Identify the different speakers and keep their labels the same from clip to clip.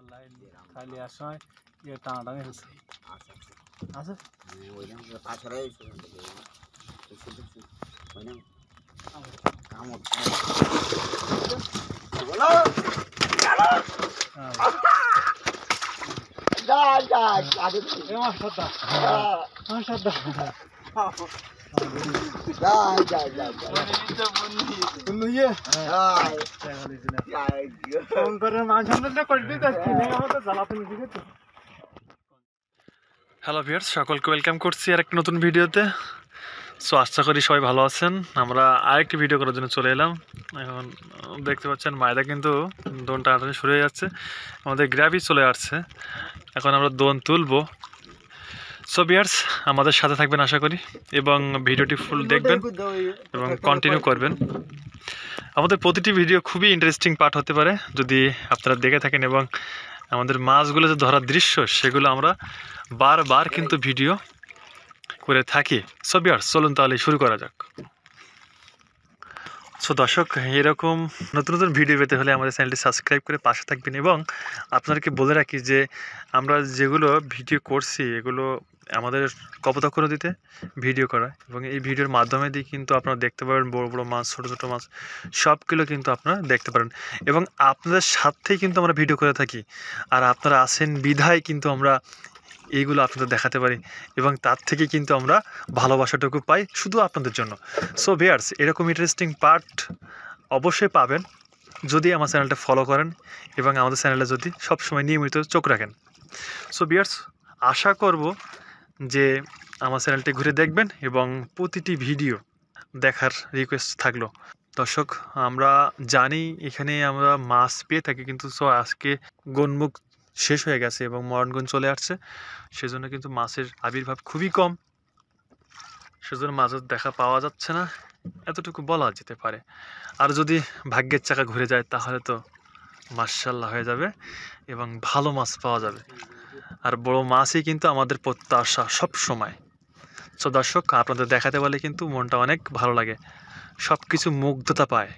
Speaker 1: Line খালি আসায় ইয়ে টানাটানি হচ্ছে আছে হ্যালো ভিউয়ার্স, সকলকে ওয়েলকাম করছি আর একটা নতুন ভিডিওতে। সো আশা করি সবাই ভালো আছেন। আমরা আরেকটি ভিডিও করার জন্য চলে এলাম। এখন দেখতে পাচ্ছেন মায়দা কিন্তু দোন টানাটানি শুরু হয়ে যাচ্ছে, আমাদের গ্র্যাভি চলে আসছে। এখন আমরা দোন তুলবো। সো ভিউয়ার্স, আমাদের সাথে থাকবেন আশা করি এবং ভিডিওটি ফুল দেখবেন এবং কন্টিনিউ করবেন। আমাদের প্রতিটি ভিডিও খুবই ইন্টারেস্টিং পার্ট হতে পারে যদি আপনারা দেখে থাকেন, এবং আমাদের মাছগুলো যে ধরার দৃশ্য সেগুলো আমরা বারবার কিন্তু ভিডিও করে থাকি। সো ভিউয়ার্স, চলুন তাহলে শুরু করা যাক। সো দর্শক, এরকম নতুন নতুন ভিডিও পেতে হলে আমাদের চ্যানেলটি সাবস্ক্রাইব করে পাশে থাকবেন, এবং আপনাদেরকে বলে রাখি যে আমরা যেগুলো ভিডিও করছি এগুলো আমাদের কপোতাক্ষ নদীতে ভিডিও করা, এবং এই ভিডিওর মাধ্যমে দিয়ে কিন্তু আপনারা দেখতে পারেন বড় বড় মাছ, ছোট ছোট মাছ সবগুলো কিন্তু আপনারা দেখতে পারেন, এবং আপনাদের সাথেই কিন্তু আমরা ভিডিও করে থাকি। আর আপনারা আছেন বিধায় কিন্তু আমরা এইগুলো আপনাদের দেখাতে পারি, এবং তার থেকে কিন্তু আমরা ভালোবাসাটুকু পাই শুধু আপনাদের জন্য। সো ভিউয়ার্স, এরকম ইন্টারেস্টিং পার্ট অবশ্যই পাবেন যদি আমার চ্যানেলটা ফলো করেন এবং আমাদের চ্যানেলে যদি সবসময় নিয়মিত চোখ রাখেন। সো ভিউয়ার্স, আশা করব যে আমার চ্যানেলটি ঘুরে দেখবেন এবং প্রতিটি ভিডিও দেখার রিকোয়েস্ট থাকলো। দর্শক, আমরা জানি এখানে আমরা মাছ পেয়ে থাকি, কিন্তু সো আজকে গনমুখ শেষ হয়ে গেছে এবং মরণগঞ্জ চলে আসছে, সেজন্য কিন্তু মাছের আবির্ভাব খুবই কম, সেজন্য মাছের দেখা পাওয়া যাচ্ছে না, এতটুকু বলা যেতে পারে। আর যদি ভাগ্যের চাকা ঘুরে যায় তাহলে তো মাশাআল্লাহ হয়ে যাবে এবং ভালো মাছ পাওয়া যাবে। আর বড় মাছই কিন্তু আমাদের প্রত্যাশা সব সময়। সো দর্শক, আপনাদের দেখাতে পারলে কিন্তু মনটা অনেক ভালো লাগে, সব কিছু মুগ্ধতা পায়।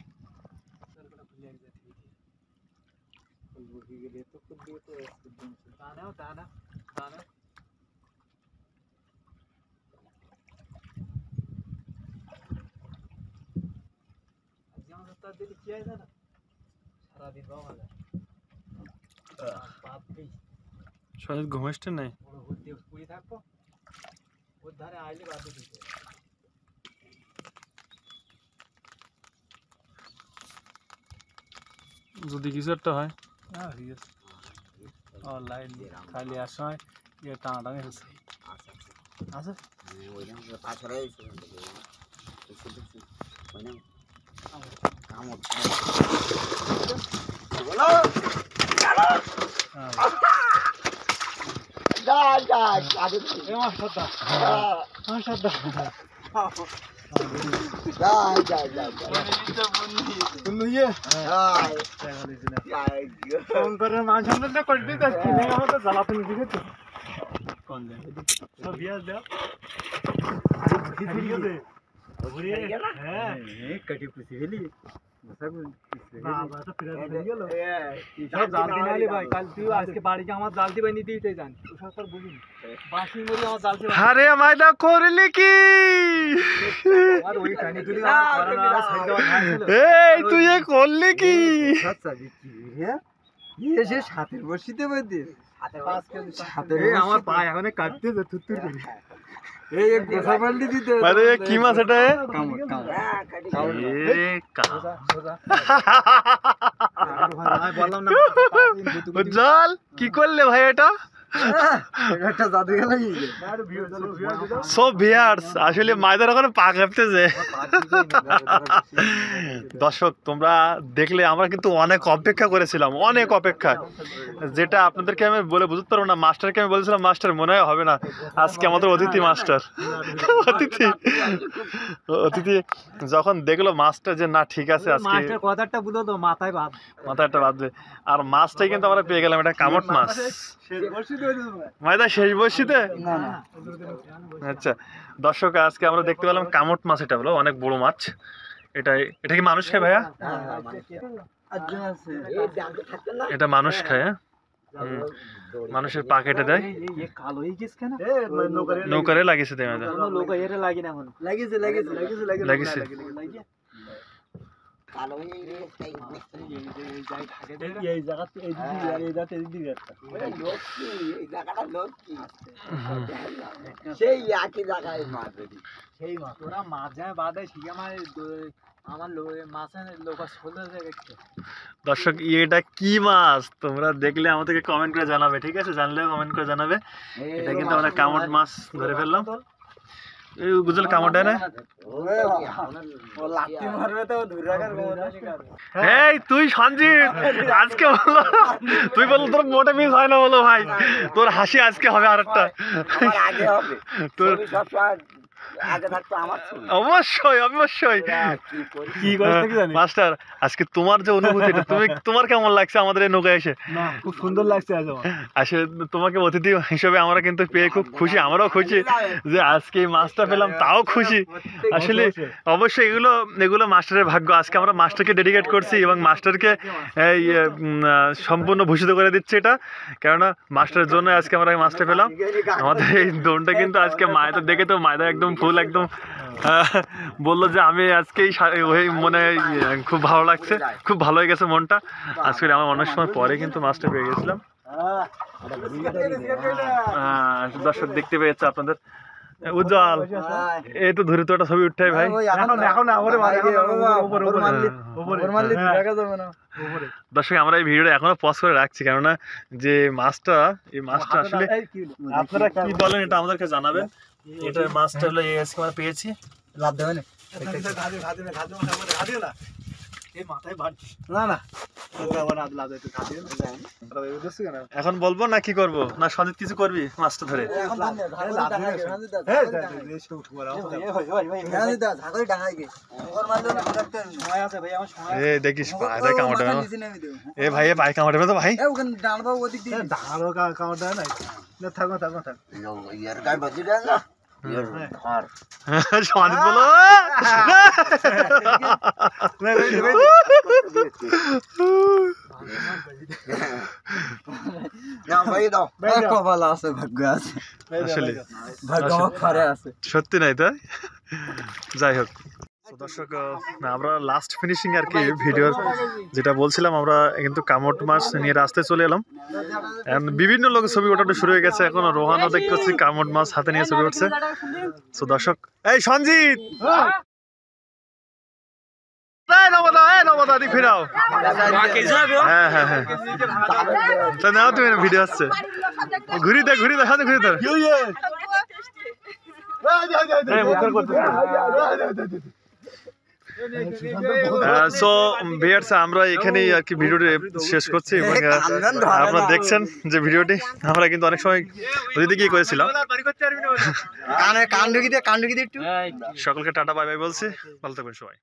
Speaker 1: শরীর ঘুমাইতে নাই যদি কিছু একটা হয় লাইন খালি আসায় ইয়ে টানাটানি হচ্ছে আছে আরে মাইদা করলি কি? এই তুই করলি কি?
Speaker 2: সাথে বসিতে বলতে
Speaker 1: আমার পা এখন কাটতেছে থুত্তুর করে।
Speaker 2: এই গোসা পাল্টি দিতে
Speaker 1: আরে কি মাছ এটা? উজ্জ্বল, কি করলে ভাই এটা? সো ভিউয়ার্স, আসলে মাইদার ওখানে পা কাঁপতেছে। দর্শক, তোমরা দেখলে আমরা কিন্তু অনেক অপেক্ষা করেছিলাম, অনেক অপেক্ষা, যেটা আপনাদেরকে আমি বলে বুঝতে পারবো না। মাস্টারকে আমি বলেছিলাম মাস্টার মনে হয় হবে না, আজকে আমাদের অতিথি মাস্টার অতিথি যখন দেখলো মাছটা যে না ঠিক আছে, আজকে
Speaker 2: কথাটা বুঝো তো মাথায়
Speaker 1: বাঁধবে। আর মাছটাই কিন্তু আমরা পেয়ে গেলাম, এটা কামট মাছ। মাইদা শেষ বর্ষিতে? আচ্ছা দর্শক, আজকে আমরা দেখতে পেলাম কামট মাছ। এটা হলো অনেক বড় মাছ। এটা কি মানুষ খায় ভাইয়া? এটা মানুষ খায়। মানুষের পা কেটে দেয়,
Speaker 2: কালো হয়ে গেছে কেন?
Speaker 1: নৌকারে লাগিয়েছে দেয় আমাদের।
Speaker 2: কোনো লোক এর লাগি না এখন। লাগিয়েছে
Speaker 1: লাগিয়েছে।
Speaker 3: কালো হয়ে গেছে
Speaker 2: এই জায়গাতে এই দিদি আর এই জায়গাতে এই দিদি একটা।
Speaker 3: লক্ষ্মী এই জায়গাটা লক্ষ্মী সেই একই জায়গায় মারবে
Speaker 2: সেই মাছ ওরা মাছ যায় বাদে ঠিক আমার মাছের লোক ছোট হয়ে গেছে।
Speaker 1: দর্শক এটা কি মাছ তোমরা দেখলে আমাদেরকে কমেন্ট করে জানাবে, ঠিক আছে? জানলেও কমেন্ট করে জানাবে। এটা কিন্তু আমরা কামট মাছ ধরে ফেললাম। এই গুজল কামট দেয় না?
Speaker 2: ও লাঠি মারবে তো ধরে রাখার ক্ষমতা নেই।
Speaker 1: এই তুই সঞ্জিত আজকে বললো, তুই বললো তোর মোটে মিস হয় না, বলো ভাই তোর হাসি আজকে হবে আরেকটা।
Speaker 3: আমার আগে হবে
Speaker 1: তোর
Speaker 3: ছবি সবসময় আগে থাকতো আমার ছবি
Speaker 1: অবশ্যই অবশ্যই।
Speaker 2: কি করতে কি জানি
Speaker 1: মাস্টার আজকে তোমার যে অনুভূতি, এটা তোমার কেমন লাগছে আমাদের এই নৌকায় এসে?
Speaker 2: না, খুব সুন্দর লাগছে আজ আমার।
Speaker 1: আসলে তোমাকে অতিথি হিসেবে আমরা কিন্তু পেয়ে খুব খুশি, আমরাও খুশি যে আজকে এই মাছটা পেলাম, তাও খুশি। আসলে অবশ্যই এগুলো মাস্টারের ভাগ্য। আজকে আমরা মাস্টারকে ডেডিকেট করছি এবং মাস্টারকে এই সম্পূর্ণ ভূষিত করে দিচ্ছি এটা, কেননা মাস্টারের জন্য আজকে আমরা এই মাছটা পেলাম। আমাদের এই দোনটা কিন্তু আজকে মায়েরা দেখে তো মায়েরা একদম ফুল একদম বললো যে আমি আজকেই মনে খুব ভালো লাগছে, খুব ভালো হয়ে গেছে মনটা। আজকে আমার অনেক সময় পরে কিন্তু মাছটা পেয়ে গেছিলাম। দর্শক দেখতে পেয়েছে আপনাদের উজ্জ্বল, এই তো ধরে তো একটা ছবি উঠাই ভাই।
Speaker 2: এখন আমারে মারলি দেখা যাবে না।
Speaker 1: দর্শক আমরা এই ভিডিওটা এখনো পজ করে রাখছি, কেননা যে মাছটা, এই মাছটা আসলে আপনারা কি বলেন এটা আমাদেরকে জানাবেন। এটার মাছটা হলো এই আজকে আমরা পেয়েছি।
Speaker 2: লাভ দেবে না। না না
Speaker 1: এখন বলবো না কি করব, না সঞ্জিত কিছু করবি মাছটা ধরে? এ দেখিস পায়ে কামড়, এ ভাই এ পায়ে কামড় তো ভাই।
Speaker 3: ইয়ার গায়ে বাজি দেয় না ইয়ার ধর
Speaker 1: সঞ্জিত বলো
Speaker 3: না ভাই দাও
Speaker 2: কপাল আছে, ভাগ্য আছে,
Speaker 1: আসলে
Speaker 2: ভাগ্য ঘরে আছে।
Speaker 1: সত্যি নাই তাই? যাই হোক তো দর্শক আমরা লাস্ট ফিনিশিং আর কি ভিডিওর যেটা বলছিলাম, আমরা কিন্তু কামট মাছ নিয়ে রাস্তায় চলে এলাম। বিভিন্ন লোক ছবি ওঠানো শুরু হয়ে গেছে, এখন রোহানও দেখতে পাচ্ছি কামট মাছ হাতে নিয়ে ছবি উঠছে। তো দর্শক এই সঞ্জিত ফিরাও, হ্যাঁ হ্যাঁ হ্যাঁ নাও তুমি, ভিডিও আসছে, ঘুরি দে সাথে ঘুরি ধর। সো ভিউয়ার্স আমরা এখানেই আর কি ভিডিওটি শেষ করছি এবং আপনারা দেখছেন যে ভিডিওটি আমরা কিন্তু অনেক সময় ওদিকে গিয়ে করেছিলাম।
Speaker 2: কান ঢুকি দিয়ে একটু।
Speaker 1: সকলকে টাটা বাই বাই বলছি, ভালো থাকবেন সবাই।